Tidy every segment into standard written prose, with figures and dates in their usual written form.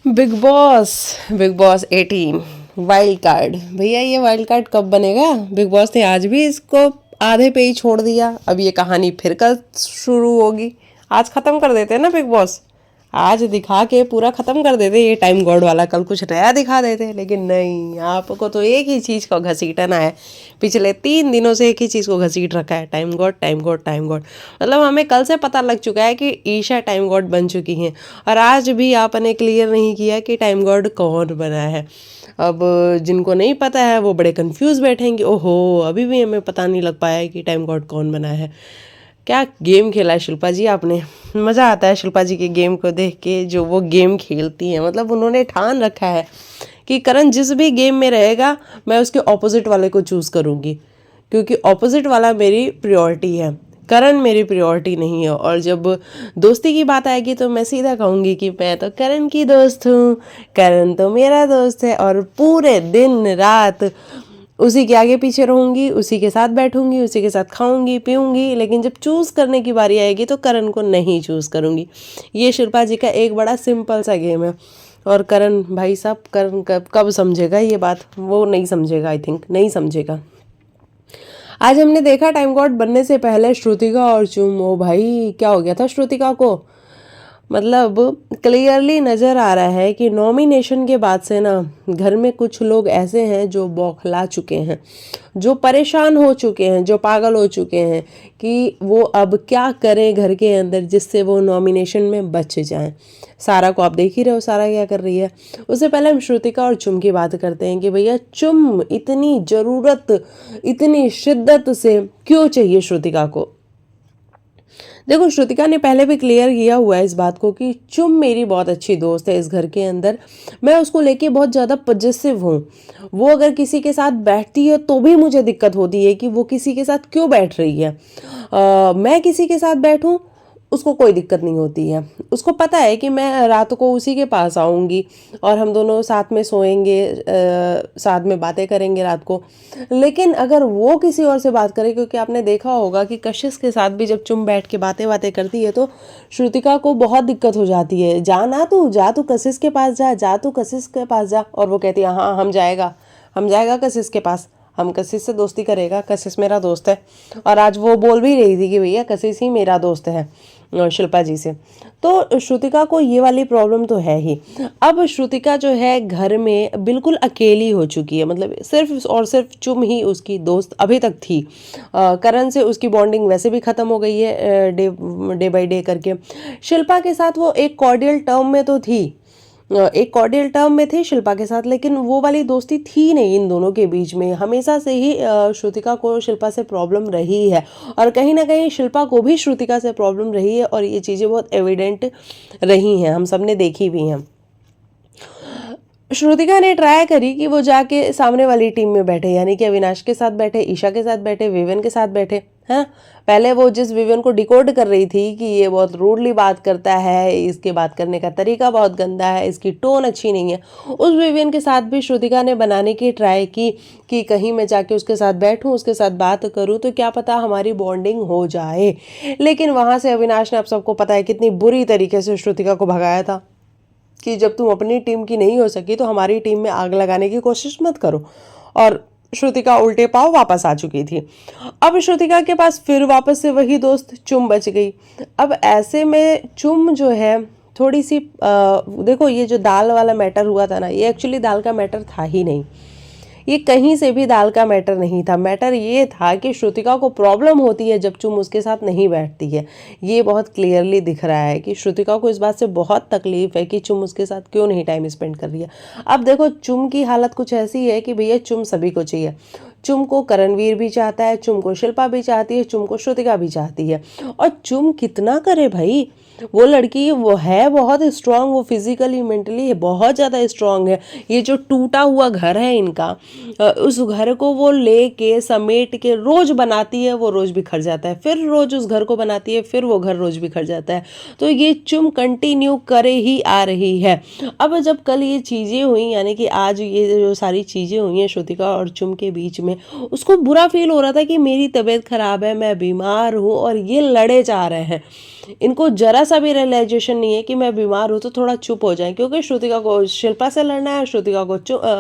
Big boss 18 wild card. भैया ये wild card कब बनेगा? बिग बॉस ने आज भी इसको आधे पे ही छोड़ दिया। अब ये कहानी फिर कल शुरू होगी। आज खत्म कर देते हैं ना बिग बॉस, आज दिखा के पूरा खत्म कर देते ये टाइम गॉड वाला, कल कुछ नया दिखा देते। लेकिन नहीं, आपको तो एक ही चीज़ को घसीटना है। पिछले 3 दिनों से एक ही चीज़ को घसीट रखा है, time God time God time God. मतलब हमें कल से पता लग चुका है कि ईशा टाइम गॉड बन चुकी हैं, और आज भी आपने क्लियर नहीं किया कि टाइम गॉड कौन बना है। अब जिनको नहीं पता है वो बड़े कंफ्यूज बैठेंगे, ओहो अभी भी हमें पता नहीं लग पाया है कि टाइम गॉड कौन बना है। क्या गेम खेला है शिल्पा जी आपने। मज़ा आता है शिल्पा जी के गेम को देख के, जो वो गेम खेलती हैं। मतलब उन्होंने ठान रखा है कि करण जिस भी गेम में रहेगा मैं उसके ऑपोजिट वाले को चूज़ करूँगी, क्योंकि ऑपोजिट वाला मेरी प्रायोरिटी है, करण मेरी प्रायोरिटी नहीं है। और जब दोस्ती की बात आएगी तो मैं सीधा कहूँगी कि मैं तो करण की दोस्त हूँ, करण तो मेरा दोस्त है, और पूरे दिन रात उसी के आगे पीछे रहूँगी, उसी के साथ बैठूँगी, उसी के साथ खाऊँगी पीऊँगी। लेकिन जब चूज़ करने की बारी आएगी तो करण को नहीं चूज़ करूँगी। ये शिल्पा जी का एक बड़ा सिंपल सा गेम है। और करण भाई साहब, करण कब समझेगा ये बात? वो नहीं समझेगा, आई थिंक नहीं समझेगा। आज हमने देखा टाइम गॉड बनने से पहले श्रुतिका और चुम, ओ भाई क्या हो गया था श्रुतिका को। मतलब क्लियरली नज़र आ रहा है कि नॉमिनेशन के बाद से ना घर में कुछ लोग ऐसे हैं जो बौखला चुके हैं, जो परेशान हो चुके हैं, जो पागल हो चुके हैं कि वो अब क्या करें घर के अंदर जिससे वो नॉमिनेशन में बच जाएं। सारा को आप देख ही रहे हो, सारा क्या कर रही है। उससे पहले हम श्रुतिका और चुम की बात करते हैं कि भैया चुम इतनी ज़रूरत, इतनी शिद्दत से क्यों चाहिए श्रुतिका को। देखो श्रुतिका ने पहले भी क्लियर किया हुआ है इस बात को कि चुम मेरी बहुत अच्छी दोस्त है इस घर के अंदर, मैं उसको लेके बहुत ज़्यादा पॉजिटिव हूँ। वो अगर किसी के साथ बैठती है तो भी मुझे दिक्कत होती है कि वो किसी के साथ क्यों बैठ रही है। मैं किसी के साथ बैठूँ उसको कोई दिक्कत नहीं होती है। उसको पता है कि मैं रात को उसी के पास आऊँगी और हम दोनों साथ में सोएंगे, साथ में बातें करेंगे रात को। लेकिन अगर वो किसी और से बात करे, क्योंकि आपने देखा होगा कि कशिश के साथ भी जब चुम बैठ के बातें बातें करती है तो श्रुतिका को बहुत दिक्कत हो जाती है। जा ना तू, जा तू कशिश के पास जा तू कशिश के पास जा। और वो कहती है हाँ हम जाएगा कशिश के पास, हम कशिश से दोस्ती करेगा, कशिश मेरा दोस्त है। और आज वो बोल भी रही थी कि भैया कशिश ही मेरा दोस्त है शिल्पा जी से। तो श्रुतिका को ये वाली प्रॉब्लम तो है ही। अब श्रुतिका जो है घर में बिल्कुल अकेली हो चुकी है, मतलब सिर्फ और सिर्फ चुम ही उसकी दोस्त अभी तक थी। करण से उसकी बॉन्डिंग वैसे भी ख़त्म हो गई है डे बाय डे करके। शिल्पा के साथ वो एक कॉर्डियल टर्म में तो थी, एक कॉर्डियल टर्म में थे शिल्पा के साथ, लेकिन वो वाली दोस्ती थी नहीं इन दोनों के बीच में। हमेशा से ही श्रुतिका को शिल्पा से प्रॉब्लम रही है, और कहीं ना कहीं शिल्पा को भी श्रुतिका से प्रॉब्लम रही है, और ये चीज़ें बहुत एविडेंट रही हैं, हम सब ने देखी भी हैं। श्रुतिका ने ट्राई करी कि वो जाके सामने वाली टीम में बैठे, यानी कि अविनाश के साथ बैठे, ईशा के साथ बैठे, विवेन के साथ बैठे। हाँ, पहले वो जिस विवेन को डिकोड कर रही थी कि ये बहुत रूडली बात करता है, इसके बात करने का तरीका बहुत गंदा है, इसकी टोन अच्छी नहीं है, उस विवेन के साथ भी श्रुतिका ने बनाने की ट्राई की कि कहीं मैं जाके उसके साथ बैठूं, उसके साथ बात करूं तो क्या पता हमारी बॉन्डिंग हो जाए। लेकिन वहाँ से अविनाश ने, आप सबको पता है कितनी बुरी तरीके से श्रुतिका को भगाया था कि जब तुम अपनी टीम की नहीं हो सकी तो हमारी टीम में आग लगाने की कोशिश मत करो। और श्रुतिका उल्टे पांव वापस आ चुकी थी। अब श्रुतिका के पास फिर वापस से वही दोस्त चुम बच गई। अब ऐसे में चुम जो है थोड़ी सी देखो, ये जो दाल वाला मैटर हुआ था ना, ये एक्चुअली दाल का मैटर था ही नहीं, ये कहीं से भी दाल का मैटर नहीं था। मैटर ये था कि श्रुतिका को प्रॉब्लम होती है जब चुम उसके साथ नहीं बैठती है। ये बहुत क्लियरली दिख रहा है कि श्रुतिका को इस बात से बहुत तकलीफ है कि चुम उसके साथ क्यों नहीं टाइम स्पेंड कर रही है। अब देखो चुम की हालत कुछ ऐसी है कि भैया चुम सभी को चाहिए। चुम को करणवीर भी चाहता है, चुम को शिल्पा भी चाहती है, चुम को श्रुतिका भी चाहती है। और चुम कितना करे भाई, वो लड़की वो है बहुत स्ट्रांग, वो फिजिकली मेंटली बहुत ज़्यादा स्ट्रांग है। ये जो टूटा हुआ घर है इनका, उस घर को वो लेके समेट के रोज बनाती है, वो रोज बिखर जाता है, फिर रोज उस घर को बनाती है, फिर वो घर रोज बिखर जाता है। तो ये चुम कंटिन्यू करे ही आ रही है। अब जब कल ये चीज़ें हुई, यानी कि आज ये जो सारी चीज़ें हुई हैं श्रुतिका और चुम के बीच में, उसको बुरा फील हो रहा था कि मेरी तबीयत खराब है, मैं बीमार हूँ, और ये लड़े जा रहे हैं। इनको जरा सा भी रियलाइजेशन नहीं है कि मैं बीमार हूँ तो थोड़ा चुप हो जाए, क्योंकि श्रुतिका को शिल्पा से लड़ना है, श्रुतिका को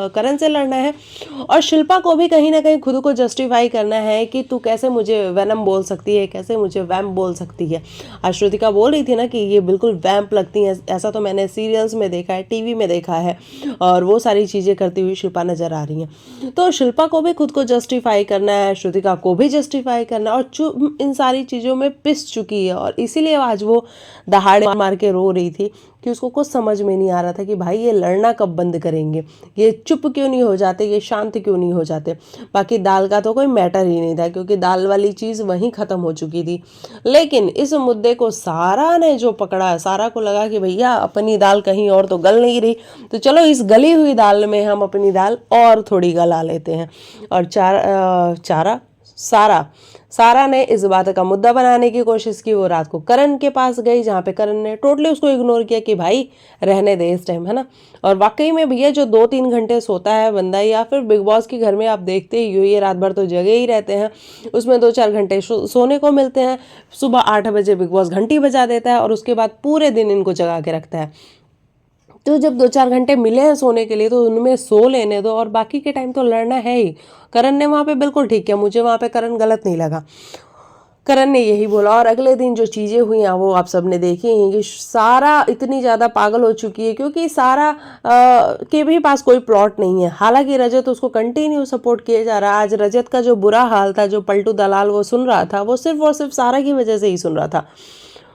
करण से लड़ना है, और शिल्पा को भी कहीं ना कहीं खुद को जस्टिफाई करना है कि तू कैसे मुझे वैनम बोल सकती है, कैसे मुझे वैम्प बोल सकती है। आज श्रुतिका बोल रही थी ना कि ये बिल्कुल वैम्प लगती हैं, ऐसा तो मैंने सीरियल्स में देखा है, टीवी में देखा है, और वो सारी चीज़ें करती हुई शिल्पा नजर आ रही हैं। तो शिल्पा को भी खुद को जस्टिफाई करना है, श्रुतिका को भी जस्टिफाई करना है, और इन सारी चीज़ों में पिस चुकी है, और इसीलिए आज वो दहाड़े मार के रो रही थी कि उसको कुछ समझ में नहीं आ रहा था कि भाई ये लड़ना कब बंद करेंगे, ये चुप क्यों नहीं हो जाते, ये शांत क्यों नहीं हो जाते। बाकी दाल का तो कोई मैटर ही नहीं था, क्योंकि दाल वाली चीज़ वहीं ख़त्म हो चुकी थी। लेकिन इस मुद्दे को सारा ने जो पकड़ा, सारा को लगा कि भैया अपनी दाल कहीं और तो गल नहीं रही, तो चलो इस गली हुई दाल में हम अपनी दाल और थोड़ी गला लेते हैं। और सारा ने इस बात का मुद्दा बनाने की कोशिश की। वो रात को करण के पास गई, जहाँ पे करण ने टोटली उसको इग्नोर किया कि भाई रहने दे इस टाइम, है ना। और वाकई में भैया जो 2-3 घंटे सोता है बंदा, या फिर बिग बॉस के घर में आप देखते ही हो, ये रात भर तो जगे ही रहते हैं, उसमें 2-4 घंटे सोने को मिलते हैं। सुबह 8 बजे बिग बॉस घंटी बजा देता है और उसके बाद पूरे दिन इनको जगा के रखता है। तो जब 2-4 घंटे मिले हैं सोने के लिए तो उनमें सो लेने दो, और बाकी के टाइम तो लड़ना है ही। करण ने वहाँ पे बिल्कुल ठीक किया, मुझे वहाँ पे करण गलत नहीं लगा। करण ने यही बोला, और अगले दिन जो चीज़ें हुई हैं वो आप सबने देखी हैं कि सारा इतनी ज़्यादा पागल हो चुकी है, क्योंकि सारा के भी पास कोई प्लॉट नहीं है। हालांकि रजत उसको कंटिन्यू सपोर्ट किया जा रहा है। आज रजत का जो बुरा हाल था, जो पलटू दलाल वो सुन रहा था, वो सिर्फ और सिर्फ सारा की वजह से ही सुन रहा था,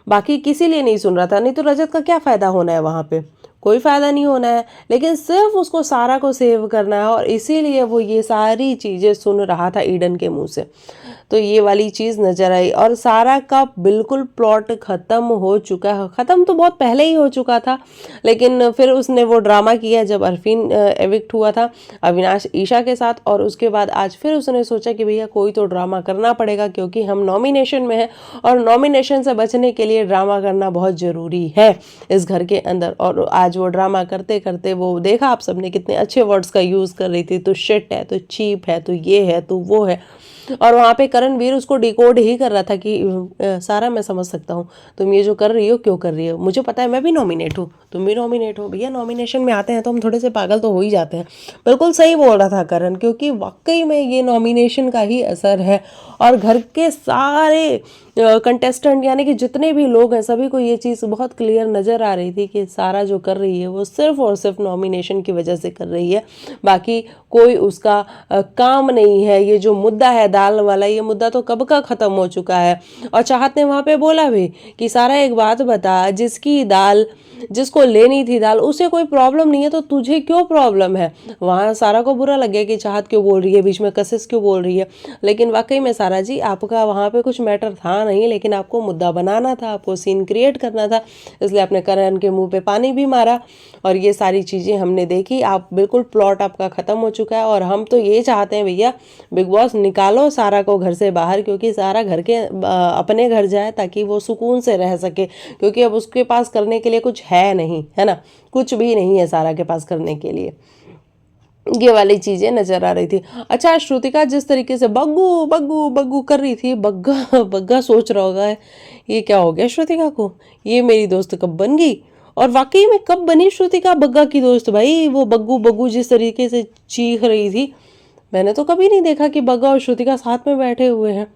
बाकी किसी लिए नहीं सुन रहा था। नहीं तो रजत का क्या फ़ायदा होना है वहाँ पे, कोई फ़ायदा नहीं होना है, लेकिन सिर्फ उसको सारा को सेव करना है, और इसीलिए वो ये सारी चीज़ें सुन रहा था ईडन के मुंह से। तो ये वाली चीज़ नज़र आई, और सारा का बिल्कुल प्लॉट ख़त्म हो चुका है। ख़त्म तो बहुत पहले ही हो चुका था, लेकिन फिर उसने वो ड्रामा किया जब अरफीन एविक्ट हुआ था अविनाश ईशा के साथ, और उसके बाद आज फिर उसने सोचा कि भैया कोई तो ड्रामा करना पड़ेगा, क्योंकि हम नॉमिनेशन में हैं, और नॉमिनेशन से बचने के लिए ड्रामा करना बहुत ज़रूरी है इस घर के अंदर। और आज वो ड्रामा करते करते वो देखा आप सबने कितने अच्छे वर्ड्स का यूज़ कर रही थी, तो शिट है, तो चीप है, तो ये है, तो वो है। और वहाँ पे करणवीर उसको डिकोड ही कर रहा था कि सारा मैं समझ सकता हूँ तुम ये जो कर रही हो क्यों कर रही हो, मुझे पता है मैं भी नॉमिनेट हूँ, तुम भी नॉमिनेट हो। भैया नॉमिनेशन में आते हैं तो हम थोड़े से पागल तो हो ही जाते हैं। बिल्कुल सही बोल रहा था करण, क्योंकि वाकई में ये नॉमिनेशन का ही असर है, और घर के सारे कंटेस्टेंट यानी कि जितने भी लोग हैं सभी को ये चीज़ बहुत क्लियर नज़र आ रही थी कि सारा जो कर रही है वो सिर्फ और सिर्फ नॉमिनेशन की वजह से कर रही है, बाकी कोई उसका काम नहीं है। ये जो मुद्दा है दाल वाला, ये मुद्दा तो कब का ख़त्म हो चुका है। और चाहत ने वहाँ पे बोला भी कि सारा एक बात बता, जिसकी दाल, जिसको लेनी थी दाल, उसे कोई प्रॉब्लम नहीं है तो तुझे क्यों प्रॉब्लम है। वहाँ सारा को बुरा लग गया कि चाहत क्यों बोल रही है, बीच में कशिश क्यों बोल रही है, लेकिन वाकई में सारा जी आपका वहाँ पे कुछ मैटर था नहीं, लेकिन आपको मुद्दा बनाना था, आपको सीन क्रिएट करना था, इसलिए आपने करण के मुंह पे पानी भी मारा, और ये सारी चीज़ें हमने देखी। आप बिल्कुल प्लॉट आपका ख़त्म हो चुका है, और हम तो ये चाहते हैं भैया बिग बॉस निकालो सारा को घर से बाहर, क्योंकि सारा घर के अपने घर जाए ताकि वो सुकून से रह सके, क्योंकि अब उसके पास करने के लिए कुछ है नहीं, है ना, कुछ भी नहीं है सारा के पास करने के लिए। ये वाली चीज़ें नज़र आ रही थी। अच्छा, श्रुतिका जिस तरीके से बग्गू बग्गू बग्गू कर रही थी, बग्गा बग्गा सोच रहा होगा ये क्या हो गया श्रुतिका को, ये मेरी दोस्त कब बन गई। और वाकई में कब बनी श्रुतिका बग्गा की दोस्त भाई। वो बग्गू बग्गू जिस तरीके से चीख रही थी, मैंने तो कभी नहीं देखा कि बग्गा और श्रुतिका साथ में बैठे हुए हैं,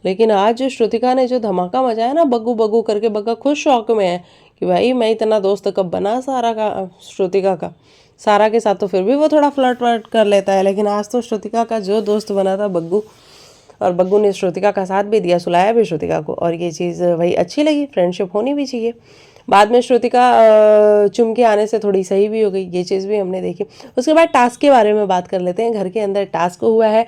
लेकिन आज श्रुतिका ने जो धमाका मचाया ना बग्गू बग्गू करके, बग्गा खुद शौक में है कि भाई मैं इतना दोस्त कब बना सारा का, श्रुतिका का। सारा के साथ तो फिर भी वो थोड़ा फ्लर्ट वर्ट कर लेता है, लेकिन आज तो श्रुतिका का जो दोस्त बना था बग्गू, और बग्गू ने श्रुतिका का साथ भी दिया, सुलाया भी श्रुतिका को, और ये चीज़ वही अच्छी लगी, फ्रेंडशिप होनी भी चाहिए। बाद में श्रुतिका चुम के आने से थोड़ी सही भी हो गई, ये चीज़ भी हमने देखी। उसके बाद टास्क के बारे में बात कर लेते हैं। घर के अंदर टास्क हुआ है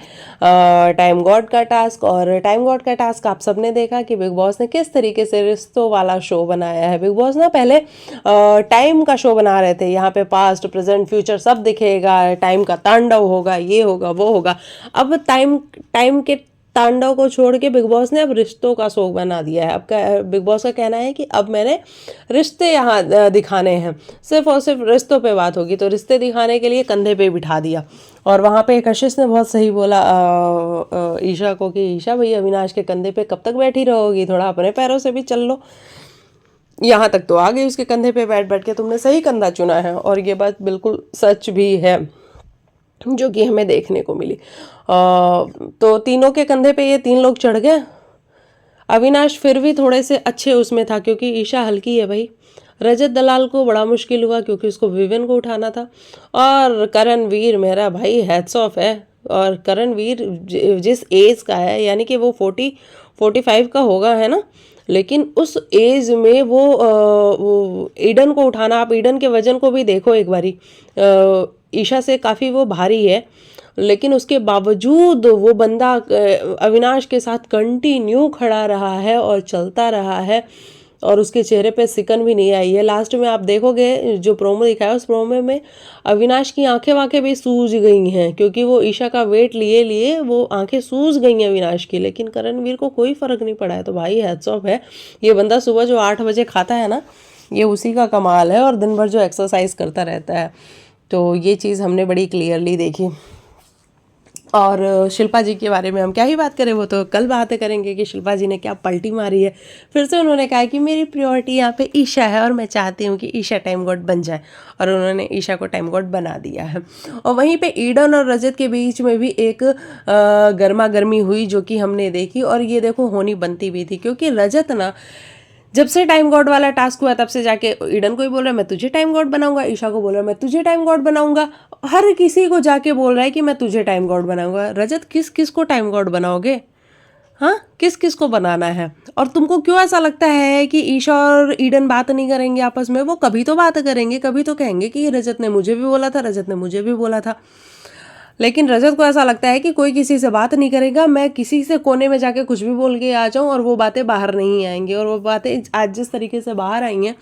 टाइम गॉड का टास्क, और टाइम गॉड का टास्क आप सबने देखा कि बिग बॉस ने किस तरीके से रिश्तों वाला शो बनाया है। बिग बॉस ना पहले टाइम का शो बना रहे थे, यहाँ पे पास्ट प्रेजेंट फ्यूचर सब दिखेगा, टाइम का तांडव होगा, ये होगा वो होगा। अब टाइम के तांडव को छोड़ के बिग बॉस ने अब रिश्तों का शो बना दिया है। अब बिग बॉस का कहना है कि अब मैंने रिश्ते यहाँ दिखाने हैं, सिर्फ और सिर्फ रिश्तों पे बात होगी, तो रिश्ते दिखाने के लिए कंधे पे बिठा दिया। और वहाँ पे कशिश ने बहुत सही बोला ईशा को कि ईशा भाई अविनाश के कंधे पे कब तक बैठी रहोगी, थोड़ा अपने पैरों से भी चल लो। यहाँ तक तो आ गई उसके कंधे पे बैठ बैठ के, तुमने सही कंधा चुना है। और ये बात बिल्कुल सच भी है जो कि हमें देखने को मिली। तो तीनों के कंधे पे ये 3 लोग चढ़ गए। अविनाश फिर भी थोड़े से अच्छे उसमें था क्योंकि ईशा हल्की है भाई। रजत दलाल को बड़ा मुश्किल हुआ क्योंकि उसको विविन को उठाना था। और करणवीर मेरा भाई हैट्स ऑफ है। और करणवीर जिस एज का है, यानी कि वो 45 का होगा, है ना, लेकिन उस एज में वो ईडन को उठाना, आप ईडन के वजन को भी देखो एक बारी, ईशा से काफ़ी वो भारी है, लेकिन उसके बावजूद वो बंदा अविनाश के साथ कंटिन्यू खड़ा रहा है और चलता रहा है और उसके चेहरे पे सिकन भी नहीं आई है। लास्ट में आप देखोगे जो प्रोमो दिखाया, उस प्रोमो में अविनाश की आंखें वाखें भी सूज गई हैं क्योंकि वो ईशा का वेट लिए लिए वो आंखें सूज गई हैं अविनाश की, लेकिन करणवीर को कोई फर्क नहीं पड़ा है। तो भाई हैट्स ऑफ है। ये बंदा सुबह जो 8 बजे खाता है ना, ये उसी का कमाल है, और दिन भर जो एक्सरसाइज करता रहता है। तो ये चीज़ हमने बड़ी क्लियरली देखी। और शिल्पा जी के बारे में हम क्या ही बात करें, वो तो कल बातें करेंगे कि शिल्पा जी ने क्या पलटी मारी है। फिर से उन्होंने कहा कि मेरी प्रायोरिटी यहाँ पे ईशा है और मैं चाहती हूँ कि ईशा टाइम गॉड बन जाए, और उन्होंने ईशा को टाइम गॉड बना दिया है। और वहीं पे ईडन और रजत के बीच में भी एक गर्मा गर्मी हुई जो कि हमने देखी, और ये देखो होनी बनती भी थी क्योंकि रजत ना जब से टाइम गॉड वाला टास्क हुआ तब से जाके ईडन को ही बोल रहा है मैं तुझे टाइम गॉड बनाऊंगा, ईशा को बोल रहा है मैं तुझे टाइम गॉड बनाऊंगा, हर किसी को जाके बोल रहा है कि मैं तुझे टाइम गॉड बनाऊंगा। रजत किस किस को टाइम गॉड बनाओगे? हाँ, किस किस को बनाना है? और तुमको क्यों ऐसा लगता है कि ईशा और ईडन बात नहीं करेंगे आपस में? वो कभी तो बात करेंगे, कभी तो कहेंगे कि रजत ने मुझे भी बोला था, रजत ने मुझे भी बोला था। लेकिन रजत को ऐसा लगता है कि कोई किसी से बात नहीं करेगा, मैं किसी से कोने में जाके कुछ भी बोल के आ जाऊं और वो बातें बाहर नहीं आएंगी। और वो बातें आज जिस तरीके से बाहर आई हैं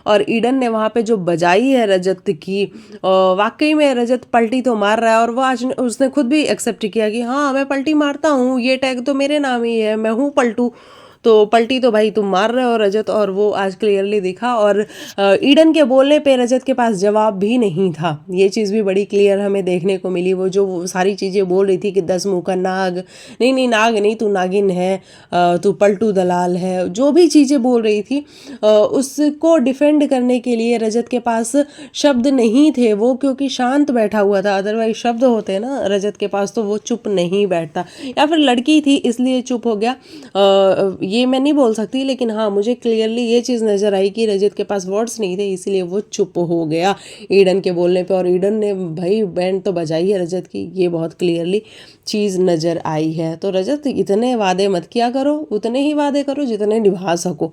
और ईडन ने वहाँ पे जो बजाई है रजत की, वाकई में रजत पलटी तो मार रहा है। और वो आज उसने खुद भी एक्सेप्ट किया कि हाँ मैं पलटी मारता हूँ, ये टैग तो मेरे नाम ही है, मैं हूँ पलटू। तो पलटी तो भाई तुम मार रहे हो रजत, और वो आज क्लियरली दिखा। और ईडन के बोलने पे रजत के पास जवाब भी नहीं था, ये चीज़ भी बड़ी क्लियर हमें देखने को मिली। वो जो वो सारी चीज़ें बोल रही थी कि 10 मुंह का नाग, नहीं नहीं नाग नहीं, तू नागिन है, तू पलटू दलाल है, जो भी चीज़ें बोल रही थी उसको डिफेंड करने के लिए रजत के पास शब्द नहीं थे। वो क्योंकि शांत बैठा हुआ था, अदरवाइज शब्द होते ना रजत के पास तो वो चुप नहीं बैठता, या फिर लड़की थी इसलिए चुप हो गया, ये मैं नहीं बोल सकती। लेकिन हाँ, मुझे क्लियरली ये चीज़ नज़र आई कि रजत के पास वर्ड्स नहीं थे, इसलिए वो चुप हो गया ईडन के बोलने पे। और ईडन ने भाई बैंड तो बजाई है रजत की, ये बहुत क्लियरली चीज़ नज़र आई है। तो रजत इतने वादे मत किया करो, उतने ही वादे करो जितने निभा सको।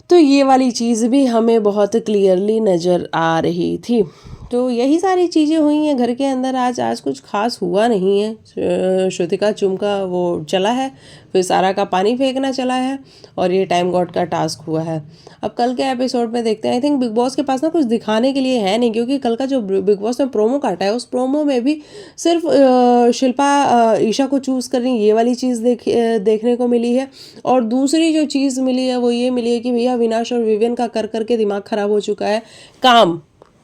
तो ये वाली चीज़ भी हमें बहुत क्लियरली नज़र आ रही थी। तो यही सारी चीज़ें हुई हैं घर के अंदर। आज कुछ खास हुआ नहीं है। श्रुतिका चुमका वो चला है, फिर सारा का पानी फेंकना चला है, और ये टाइम गॉड का टास्क हुआ है। अब कल के एपिसोड में देखते हैं। आई थिंक बिग बॉस के पास ना कुछ दिखाने के लिए है नहीं, क्योंकि कल का जो बिग बॉस ने प्रोमो काटा है उस प्रोमो में भी सिर्फ शिल्पा ईशा को चूज़ कर रही, ये वाली चीज़ देखने को मिली है। और दूसरी जो चीज़ मिली है वो ये मिली है कि भैया अविनाश और विवियन का कर करके दिमाग ख़राब हो चुका है,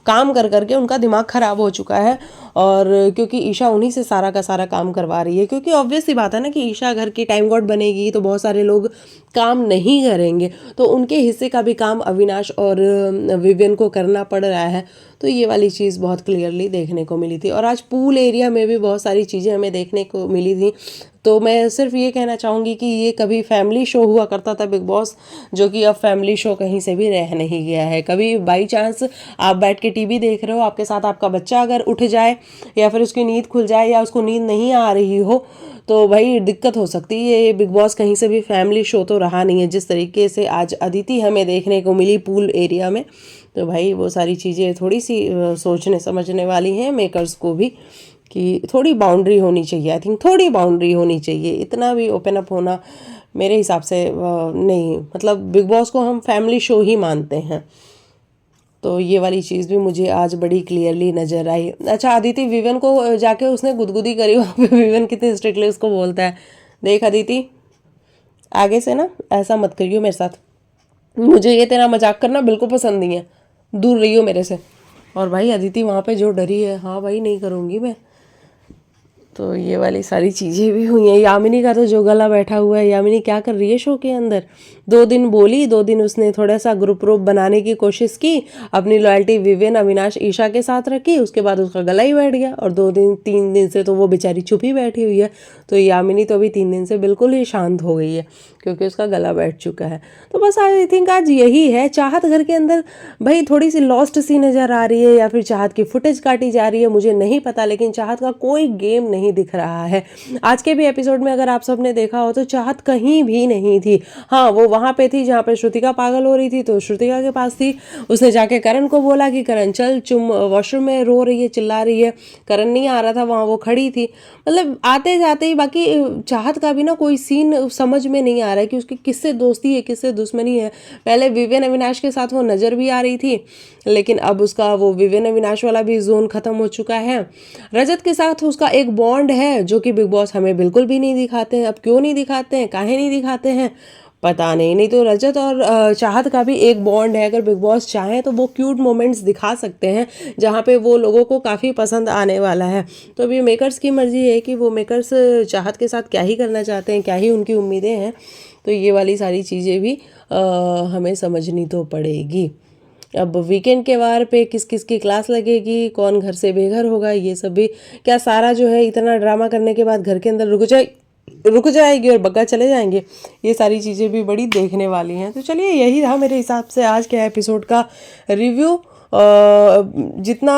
काम कर करके उनका दिमाग ख़राब हो चुका है। और क्योंकि ईशा उन्हीं से सारा का सारा काम करवा रही है, क्योंकि ऑब्वियस सी बात है ना कि ईशा घर की टाइम गॉड बनेगी तो बहुत सारे लोग काम नहीं करेंगे, तो उनके हिस्से का भी काम अविनाश और विवियन को करना पड़ रहा है। तो ये वाली चीज़ बहुत क्लियरली देखने को मिली थी। और आज पूल एरिया में भी बहुत सारी चीज़ें हमें देखने को मिली थी। तो मैं सिर्फ ये कहना चाहूँगी कि ये कभी फैमिली शो हुआ करता था बिग बॉस, जो कि अब फैमिली शो कहीं से भी रह नहीं गया है। कभी बाई चांस आप बैठ के टीवी देख रहे हो, आपके साथ आपका बच्चा अगर उठ जाए या फिर उसकी नींद खुल जाए या उसको नींद नहीं आ रही हो, तो भाई दिक्कत हो सकती है। ये बिग बॉस कहीं से भी फैमिली शो तो रहा नहीं है। जिस तरीके से आज अदिति हमें देखने को मिली पूल एरिया में, तो भाई वो सारी चीज़ें थोड़ी सी सोचने समझने वाली हैं मेकर्स को भी, कि थोड़ी बाउंड्री होनी चाहिए। आई थिंक थोड़ी बाउंड्री होनी चाहिए, इतना भी ओपन अप होना मेरे हिसाब से नहीं। मतलब बिग बॉस को हम फैमिली शो ही मानते हैं। तो ये वाली चीज़ भी मुझे आज बड़ी क्लियरली नज़र आई। अच्छा, अदिति विवियन को जाके उसने गुदगुदी करी वहाँ पे। विवियन कितनी स्ट्रिक्टली उसको बोलता है, देख अदिति आगे से ना ऐसा मत करियो मेरे साथ, मुझे ये तेरा मजाक करना बिल्कुल पसंद नहीं है, दूर रहियो मेरे से। और भाई अदिति वहाँ पे जो डरी है, हाँ भाई नहीं करूँगी मैं। तो ये वाली सारी चीज़ें भी हुई हैं। यामिनी का तो जो गला बैठा हुआ है, यामिनी क्या कर रही है शो के अंदर। 2 दिन बोली, 2 दिन उसने थोड़ा सा ग्रुप रूप बनाने की कोशिश की, अपनी लॉयल्टी विवेन, अविनाश, ईशा के साथ रखी, उसके बाद उसका गला ही बैठ गया। और 2 दिन 3 दिन से तो वो बेचारी चुप ही बैठी हुई है। तो यामिनी तो अभी 3 दिन से बिल्कुल ही शांत हो गई है क्योंकि उसका गला बैठ चुका है। तो बस आई थिंक आज यही है। चाहत घर के अंदर भाई थोड़ी सी लॉस्ट सी नज़र आ रही है या फिर चाहत की फुटेज काटी जा रही है, मुझे नहीं पता, लेकिन चाहत का कोई गेम नहीं दिख रहा है। आज के भी एपिसोड में अगर आप सबने देखा हो तो चाहत कहीं भी नहीं थी। हाँ, वो वहाँ पे थी जहाँ पे श्रुतिका पागल हो रही थी तो श्रुतिका के पास थी। उसने जाके करण को बोला कि करण चल, चुम वॉशरूम में रो रही है, चिल्ला रही है। करण नहीं आ रहा था, वहाँ वो खड़ी थी। मतलब आते जाते ही बाकी चाहत का भी ना कोई सीन समझ में नहीं आ रहा है कि उसकी किससे दोस्ती है, किससे दुश्मनी है। पहले विवेन अविनाश के साथ वो नज़र भी आ रही थी, लेकिन अब उसका वो विवेन अविनाश वाला भी जोन खत्म हो चुका है। रजत के साथ उसका एक बॉन्ड है जो कि बिग बॉस हमें बिल्कुल भी नहीं दिखाते हैं। अब क्यों नहीं दिखाते हैं, काहे नहीं दिखाते हैं, पता नहीं तो रजत और चाहत का भी एक बॉन्ड है। अगर बिग बॉस चाहे तो वो क्यूट मोमेंट्स दिखा सकते हैं जहाँ पे वो लोगों को काफ़ी पसंद आने वाला है। तो अभी मेकर्स की मर्जी है कि वो मेकर्स चाहत के साथ क्या ही करना चाहते हैं, क्या ही उनकी उम्मीदें हैं। तो ये वाली सारी चीज़ें भी हमें समझनी तो पड़ेगी। अब वीकेंड के वार पे किस किस की क्लास लगेगी, कौन घर से बेघर होगा, ये सब भी क्या सारा जो है इतना ड्रामा करने के बाद घर के अंदर रुक जाएगी और बग्गा चले जाएंगे, ये सारी चीज़ें भी बड़ी देखने वाली हैं। तो चलिए यही रहा मेरे हिसाब से आज के एपिसोड का रिव्यू। जितना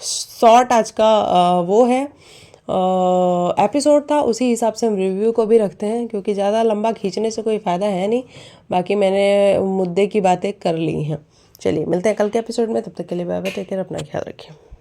शॉर्ट आज का वो है एपिसोड था, उसी हिसाब से हम रिव्यू को भी रखते हैं क्योंकि ज़्यादा लंबा खींचने से कोई फ़ायदा है नहीं। बाकी मैंने मुद्दे की बातें कर ली हैं। चलिए मिलते हैं कल के एपिसोड में, तब तक के लिए बाय बाय, टेक केयर, अपना ख्याल रखिए।